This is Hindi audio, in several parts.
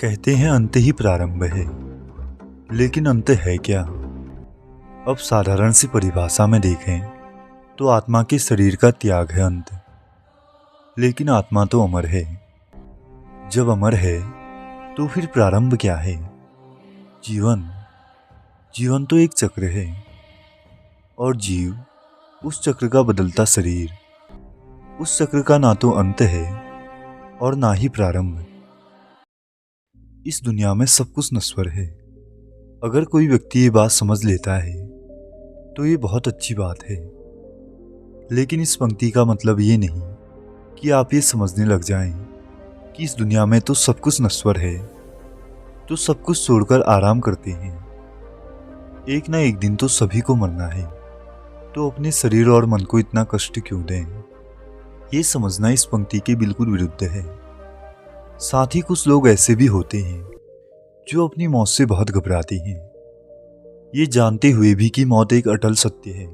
कहते हैं अंत ही प्रारंभ है, लेकिन अंत है क्या? अब साधारण सी परिभाषा में देखें तो आत्मा के शरीर का त्याग है अंत, लेकिन आत्मा तो अमर है। जब अमर है तो फिर प्रारंभ क्या है? जीवन जीवन तो एक चक्र है, और जीव उस चक्र का बदलता शरीर। उस चक्र का ना तो अंत है और ना ही प्रारंभ। इस दुनिया में सब कुछ नश्वर है। अगर कोई व्यक्ति ये बात समझ लेता है तो ये बहुत अच्छी बात है, लेकिन इस पंक्ति का मतलब ये नहीं कि आप ये समझने लग जाएं कि इस दुनिया में तो सब कुछ नश्वर है, तो सब कुछ छोड़कर आराम करते हैं। एक ना एक दिन तो सभी को मरना है, तो अपने शरीर और मन को इतना कष्ट क्यों दें? ये समझना इस पंक्ति के बिल्कुल विरुद्ध है। साथ ही कुछ लोग ऐसे भी होते हैं जो अपनी मौत से बहुत घबराते हैं, ये जानते हुए भी कि मौत एक अटल सत्य है।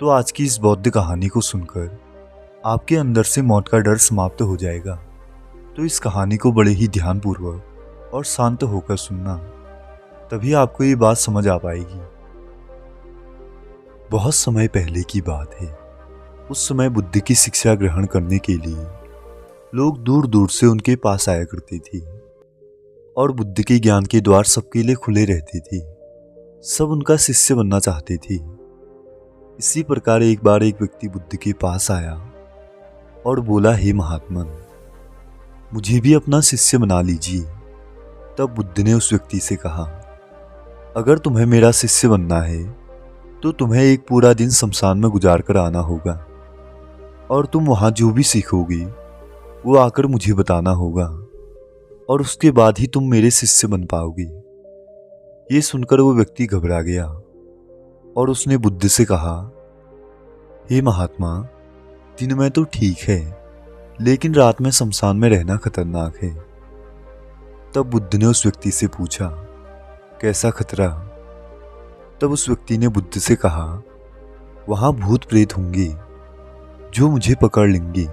तो आज की इस बौद्ध कहानी को सुनकर आपके अंदर से मौत का डर समाप्त हो जाएगा। तो इस कहानी को बड़े ही ध्यानपूर्वक और शांत होकर सुनना, तभी आपको ये बात समझ आ पाएगी। बहुत समय पहले की बात है। उस समय बुद्ध की शिक्षा ग्रहण करने के लिए लोग दूर दूर से उनके पास आया करते थे, और बुद्ध के ज्ञान के द्वार सबके लिए खुले रहते थे। सब उनका शिष्य बनना चाहते थे। इसी प्रकार एक बार एक व्यक्ति बुद्ध के पास आया और बोला, हे महात्मन, मुझे भी अपना शिष्य बना लीजिए। तब बुद्ध ने उस व्यक्ति से कहा, अगर तुम्हें मेरा शिष्य बनना है तो तुम्हें एक पूरा दिन शमशान में गुजार कर आना होगा, और तुम वहां जो भी सीखोगे वो आकर मुझे बताना होगा, और उसके बाद ही तुम मेरे शिष्य बन पाओगे। ये सुनकर वो व्यक्ति घबरा गया और उसने बुद्ध से कहा, हे महात्मा, दिन में तो ठीक है, लेकिन रात में शमशान में रहना खतरनाक है। तब बुद्ध ने उस व्यक्ति से पूछा, कैसा खतरा? तब उस व्यक्ति ने बुद्ध से कहा, वहां भूत प्रेत होंगे जो मुझे पकड़ लेंगे।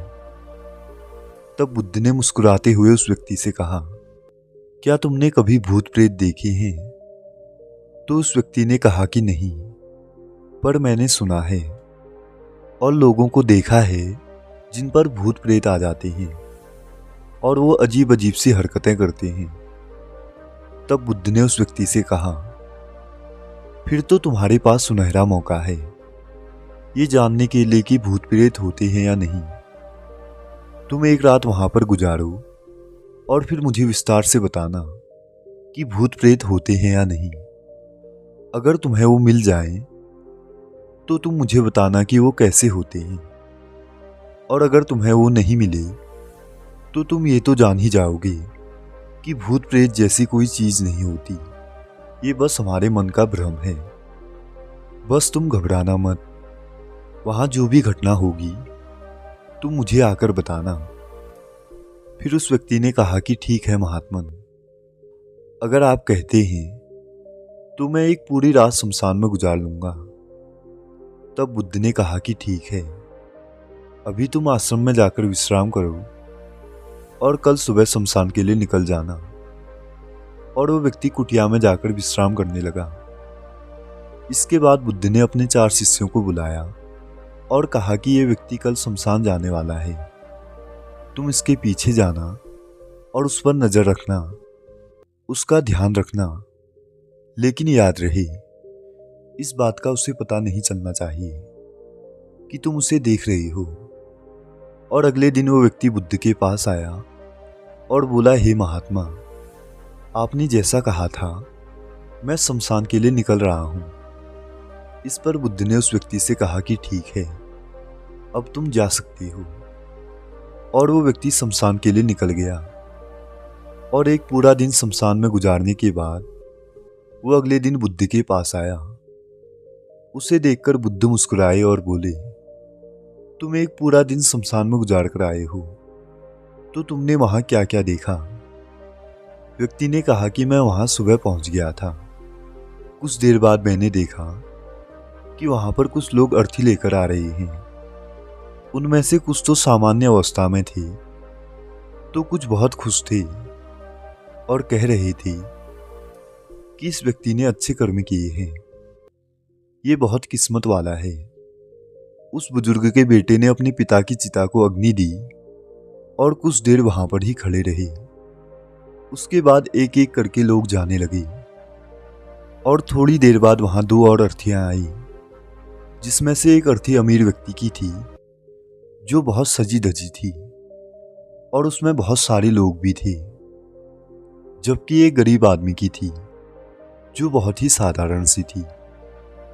तब बुद्ध ने मुस्कुराते हुए उस व्यक्ति से कहा, क्या तुमने कभी भूत प्रेत देखे हैं? तो उस व्यक्ति ने कहा कि नहीं, पर मैंने सुना है और लोगों को देखा है जिन पर भूत प्रेत आ जाते हैं और वो अजीब अजीब सी हरकतें करते हैं। तब बुद्ध ने उस व्यक्ति से कहा, फिर तो तुम्हारे पास सुनहरा मौका है ये जानने के लिए कि भूत प्रेत होते हैं या नहीं। तुम एक रात वहां पर गुजारो और फिर मुझे विस्तार से बताना कि भूत प्रेत होते हैं या नहीं। अगर तुम्हें वो मिल जाए तो तुम मुझे बताना कि वो कैसे होते हैं, और अगर तुम्हें वो नहीं मिले तो तुम ये तो जान ही जाओगे कि भूत प्रेत जैसी कोई चीज नहीं होती, ये बस हमारे मन का भ्रम है। बस तुम घबराना मत, वहां जो भी घटना होगी तुम मुझे आकर बताना। फिर उस व्यक्ति ने कहा कि ठीक है महात्मन, अगर आप कहते हैं तो मैं एक पूरी रात शमशान में गुजार लूंगा। तब बुद्ध ने कहा कि ठीक है, अभी तुम आश्रम में जाकर विश्राम करो और कल सुबह शमशान के लिए निकल जाना। और वो व्यक्ति कुटिया में जाकर विश्राम करने लगा। इसके बाद बुद्ध ने अपने 4 शिष्यों को बुलाया और कहा कि ये व्यक्ति कल शमशान जाने वाला है, तुम इसके पीछे जाना और उस पर नजर रखना, उसका ध्यान रखना, लेकिन याद रहे इस बात का उसे पता नहीं चलना चाहिए कि तुम उसे देख रही हो। और अगले दिन वो व्यक्ति बुद्ध के पास आया और बोला, हे महात्मा, आपने जैसा कहा था मैं शमशान के लिए निकल रहा हूं। इस पर बुद्ध ने उस व्यक्ति से कहा कि ठीक है, अब तुम जा सकती हो। और वो व्यक्ति शमशान के लिए निकल गया, और एक पूरा दिन शमशान में गुजारने के बाद वो अगले दिन बुद्ध के पास आया। उसे देखकर बुद्ध मुस्कुराए और बोले, तुम एक पूरा दिन शमशान में गुजार कर आए हो, तो तुमने वहां क्या क्या देखा? व्यक्ति ने कहा कि मैं वहां सुबह पहुंच गया था। कुछ देर बाद मैंने देखा कि वहां पर कुछ लोग अर्थी लेकर आ रहे हैं। उनमें से कुछ तो सामान्य अवस्था में थे, तो कुछ बहुत खुश थे। और कह रहे थे कि इस व्यक्ति ने अच्छे कर्म किए हैं, ये बहुत किस्मत वाला है। उस बुजुर्ग के बेटे ने अपने पिता की चिता को अग्नि दी और कुछ देर वहां पर ही खड़े रहे। उसके बाद एक एक करके लोग जाने लगे और थोड़ी देर बाद वहां दो और अर्थियां आई, जिसमें से एक अर्थी अमीर व्यक्ति की थी जो बहुत सजी धजी थी और उसमें बहुत सारे लोग भी थे, जबकि एक गरीब आदमी की थी जो बहुत ही साधारण सी थी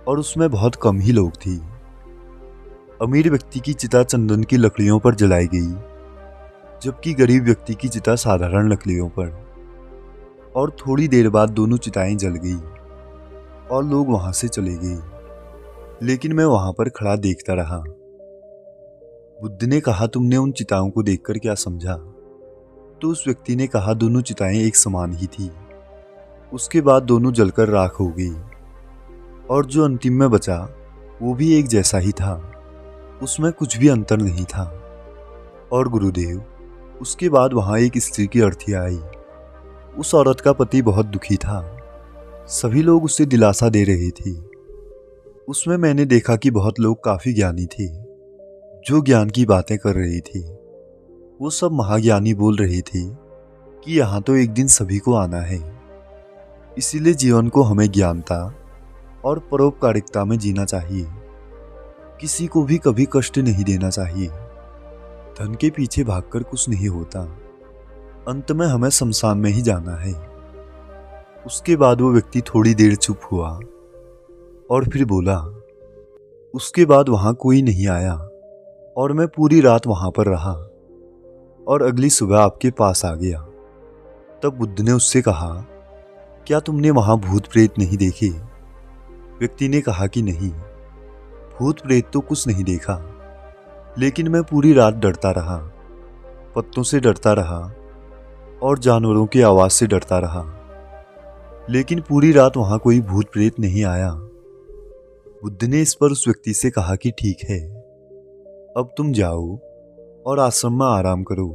और उसमें बहुत कम ही लोग थे। अमीर व्यक्ति की चिता चंदन की लकड़ियों पर जलाई गई, जबकि गरीब व्यक्ति की चिता साधारण लकड़ियों पर। और थोड़ी देर बाद दोनों चिताएं जल गई और लोग वहां से चले गए, लेकिन मैं वहां पर खड़ा देखता रहा। बुद्ध ने कहा, तुमने उन चिताओं को देखकर क्या समझा? तो उस व्यक्ति ने कहा, दोनों चिताएं एक समान ही थी। उसके बाद दोनों जलकर राख हो गई और जो अंतिम में बचा वो भी एक जैसा ही था, उसमें कुछ भी अंतर नहीं था। और गुरुदेव, उसके बाद वहां एक स्त्री की अर्थी आई। उस औरत का पति बहुत दुखी था। सभी लोग उसे दिलासा दे रहे थे। उसमें मैंने देखा कि बहुत लोग काफी ज्ञानी थे जो ज्ञान की बातें कर रहे थे। वो सब महाज्ञानी बोल रहे थे कि यहाँ तो एक दिन सभी को आना है, इसीलिए जीवन को हमें ज्ञानता और परोपकारिता में जीना चाहिए। किसी को भी कभी कष्ट नहीं देना चाहिए। धन के पीछे भागकर कुछ नहीं होता, अंत में हमें शमशान में ही जाना है। उसके बाद वो व्यक्ति थोड़ी देर चुप हुआ और फिर बोला, उसके बाद वहां कोई नहीं आया और मैं पूरी रात वहां पर रहा और अगली सुबह आपके पास आ गया। तब बुद्ध ने उससे कहा, क्या तुमने वहां भूत प्रेत नहीं देखे? व्यक्ति ने कहा कि नहीं, भूत प्रेत तो कुछ नहीं देखा, लेकिन मैं पूरी रात डरता रहा, पत्तों से डरता रहा और जानवरों की आवाज से डरता रहा, लेकिन पूरी रात वहां कोई भूत प्रेत नहीं आया। बुद्ध ने इस पर उस व्यक्ति से कहा कि ठीक है, अब तुम जाओ और आश्रम में आराम करो।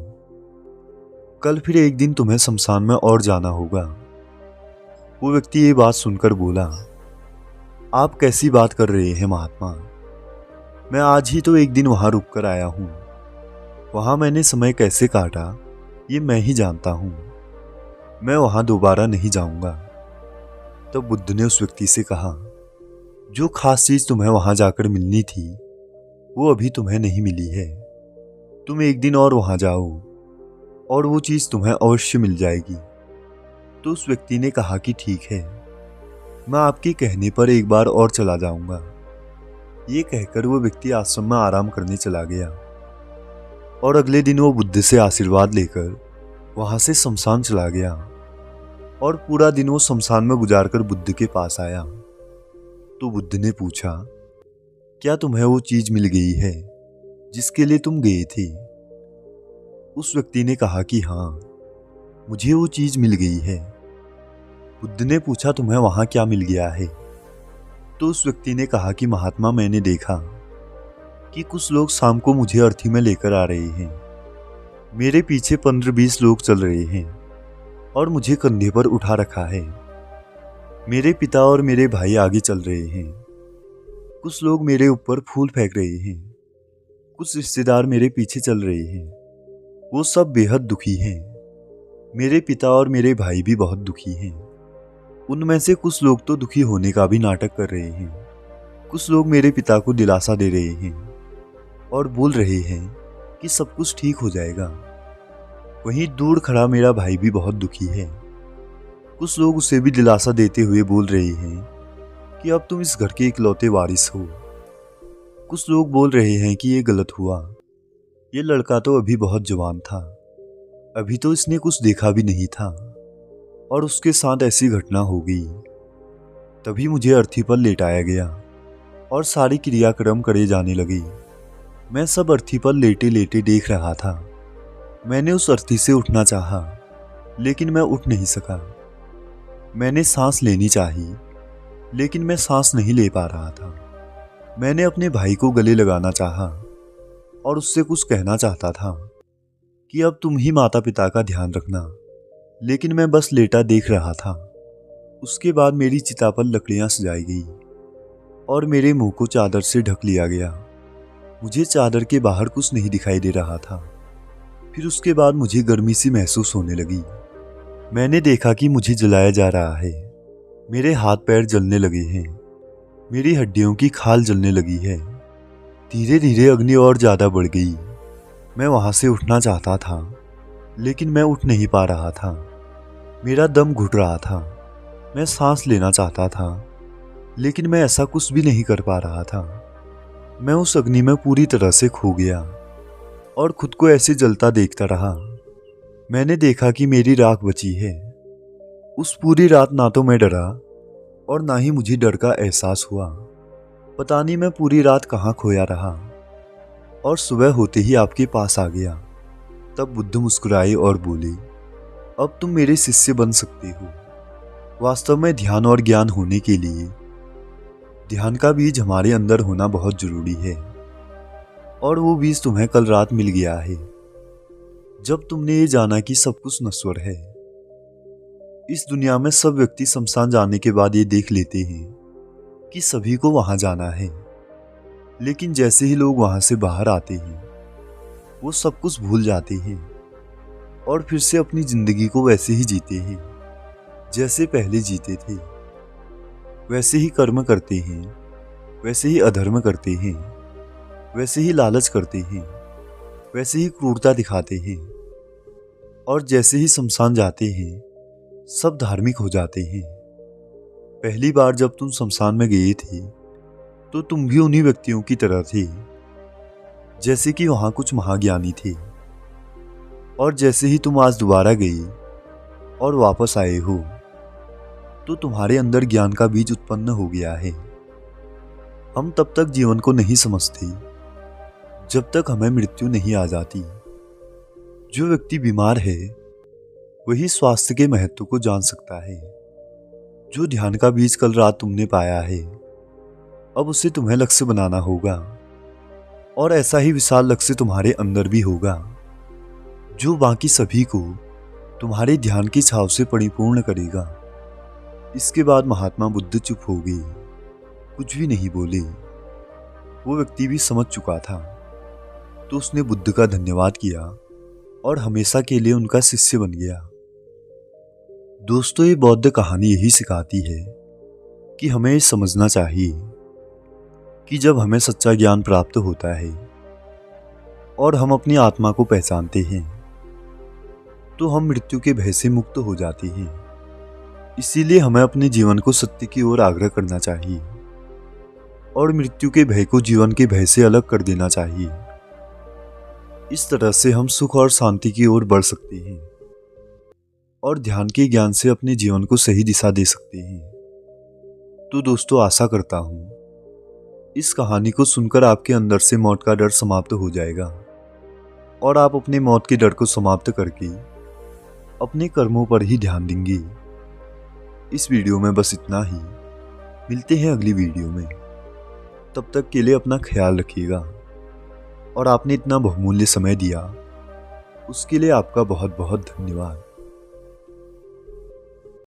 कल फिर एक दिन तुम्हें शमशान में और जाना होगा। वो व्यक्ति ये बात सुनकर बोला, आप कैसी बात कर रहे हैं महात्मा? मैं आज ही तो एक दिन वहां रुक कर आया हूं। वहां मैंने समय कैसे काटा ये मैं ही जानता हूं। मैं वहां दोबारा नहीं जाऊंगा। तब बुद्ध ने उस व्यक्ति से कहा, जो खास चीज तुम्हें वहां जाकर मिलनी थी वो अभी तुम्हें नहीं मिली है। तुम एक दिन और वहां जाओ और वो चीज तुम्हें अवश्य मिल जाएगी। तो उस व्यक्ति ने कहा कि ठीक है, मैं आपके कहने पर एक बार और चला जाऊंगा। ये कहकर वो व्यक्ति आश्रम में आराम करने चला गया और अगले दिन वो बुद्ध से आशीर्वाद लेकर वहां से शमशान चला गया और पूरा दिन वो शमशान में गुजारकर बुद्ध के पास आया। तो बुद्ध ने पूछा, क्या तुम्हें वो चीज मिल गई है जिसके लिए तुम गए थे? उस व्यक्ति ने कहा कि हाँ, मुझे वो चीज मिल गई है। बुद्ध ने पूछा, तुम्हें वहां क्या मिल गया है? तो उस व्यक्ति ने कहा कि महात्मा, मैंने देखा कि कुछ लोग शाम को मुझे अर्थी में लेकर आ रहे हैं। मेरे पीछे 15-20 लोग चल रहे हैं और मुझे कंधे पर उठा रखा है। मेरे पिता और मेरे भाई आगे चल रहे हैं। कुछ लोग मेरे ऊपर फूल फेंक रहे हैं। कुछ रिश्तेदार मेरे पीछे चल रहे हैं। वो सब बेहद दुखी हैं। मेरे पिता और मेरे भाई भी बहुत दुखी हैं। उनमें से कुछ लोग तो दुखी होने का भी नाटक कर रहे हैं। कुछ लोग मेरे पिता को दिलासा दे रहे हैं और बोल रहे हैं कि सब कुछ ठीक हो जाएगा। वहीं दूर खड़ा मेरा भाई भी बहुत दुखी है। कुछ लोग उसे भी दिलासा देते हुए बोल रहे हैं कि अब तुम इस घर के इकलौते वारिस हो। कुछ लोग बोल रहे हैं कि ये गलत हुआ, ये लड़का तो अभी बहुत जवान था, अभी तो इसने कुछ देखा भी नहीं था और उसके साथ ऐसी घटना हो गई। तभी मुझे अर्थी पर लेटाया गया और सारी क्रियाक्रम करे जाने लगे। मैं सब अर्थी पर लेटे लेटे देख रहा था। मैंने उस अर्थी से उठना चाहा, लेकिन मैं उठ नहीं सका। मैंने सांस लेनी चाहिए, लेकिन मैं सांस नहीं ले पा रहा था। मैंने अपने भाई को गले लगाना चाहा और उससे कुछ कहना चाहता था कि अब तुम ही माता पिता का ध्यान रखना, लेकिन मैं बस लेटा देख रहा था। उसके बाद मेरी चिता पर लकड़ियां सजाई गई और मेरे मुंह को चादर से ढक लिया गया। मुझे चादर के बाहर कुछ नहीं दिखाई दे रहा था। फिर उसके बाद मुझे गर्मी सी महसूस होने लगी। मैंने देखा कि मुझे जलाया जा रहा है। मेरे हाथ पैर जलने लगे हैं। मेरी हड्डियों की खाल जलने लगी है। धीरे धीरे अग्नि और ज्यादा बढ़ गई। मैं वहां से उठना चाहता था, लेकिन मैं उठ नहीं पा रहा था। मेरा दम घुट रहा था। मैं सांस लेना चाहता था, लेकिन मैं ऐसा कुछ भी नहीं कर पा रहा था। मैं उस अग्नि में पूरी तरह से खो गया और खुद को ऐसे जलता देखता रहा। मैंने देखा कि मेरी राख बची है। उस पूरी रात ना तो मैं डरा और ना ही मुझे डर का एहसास हुआ। पता नहीं मैं पूरी रात कहाँ खोया रहा और सुबह होते ही आपके पास आ गया। तब बुद्ध मुस्कुराए और बोले, अब तुम मेरे शिष्य बन सकते हो। वास्तव में ध्यान और ज्ञान होने के लिए ध्यान का बीज हमारे अंदर होना बहुत जरूरी है, और वो बीज तुम्हें कल रात मिल गया है, जब तुमने ये जाना कि सब कुछ नश्वर है। इस दुनिया में सब व्यक्ति शमशान जाने के बाद ये देख लेते हैं कि सभी को वहां जाना है, लेकिन जैसे ही लोग वहां से बाहर आते हैं वो सब कुछ भूल जाते हैं और फिर से अपनी जिंदगी को वैसे ही जीते हैं जैसे पहले जीते थे। वैसे ही कर्म करते हैं, वैसे ही अधर्म करते हैं, वैसे ही लालच करते हैं, वैसे ही क्रूरता दिखाते हैं, और जैसे ही शमशान जाते हैं सब धार्मिक हो जाते हैं। पहली बार जब तुम शमशान में गए थे तो तुम भी उन्हीं व्यक्तियों की तरह थे, जैसे कि वहां कुछ महाज्ञानी थे, और जैसे ही तुम आज दोबारा गए और वापस आए हो तो तुम्हारे अंदर ज्ञान का बीज उत्पन्न हो गया है। हम तब तक जीवन को नहीं समझते जब तक हमें मृत्यु नहीं आ जाती। जो व्यक्ति बीमार है वही स्वास्थ्य के महत्व को जान सकता है। जो ध्यान का बीज कल रात तुमने पाया है, अब उसे तुम्हें लक्ष्य बनाना होगा, और ऐसा ही विशाल लक्ष्य तुम्हारे अंदर भी होगा जो बाकी सभी को तुम्हारे ध्यान की छाव से परिपूर्ण करेगा। इसके बाद महात्मा बुद्ध चुप हो गए, कुछ भी नहीं बोले। वो व्यक्ति भी समझ चुका था, तो उसने बुद्ध का धन्यवाद किया और हमेशा के लिए उनका शिष्य बन गया। दोस्तों, ये बौद्ध कहानी यही सिखाती है कि हमें ये समझना चाहिए कि जब हमें सच्चा ज्ञान प्राप्त होता है और हम अपनी आत्मा को पहचानते हैं तो हम मृत्यु के भय से मुक्त हो जाते हैं। इसीलिए हमें अपने जीवन को सत्य की ओर आग्रह करना चाहिए और मृत्यु के भय को जीवन के भय से अलग कर देना चाहिए। इस तरह से हम सुख और शांति की ओर बढ़ सकते हैं और ध्यान के ज्ञान से अपने जीवन को सही दिशा दे सकते हैं। तो दोस्तों, आशा करता हूँ इस कहानी को सुनकर आपके अंदर से मौत का डर समाप्त हो जाएगा और आप अपने मौत के डर को समाप्त करके अपने कर्मों पर ही ध्यान देंगे। इस वीडियो में बस इतना ही। मिलते हैं अगली वीडियो में। तब तक के लिए अपना ख्याल रखिएगा, और आपने इतना बहुमूल्य समय दिया उसके लिए आपका बहुत बहुत धन्यवाद।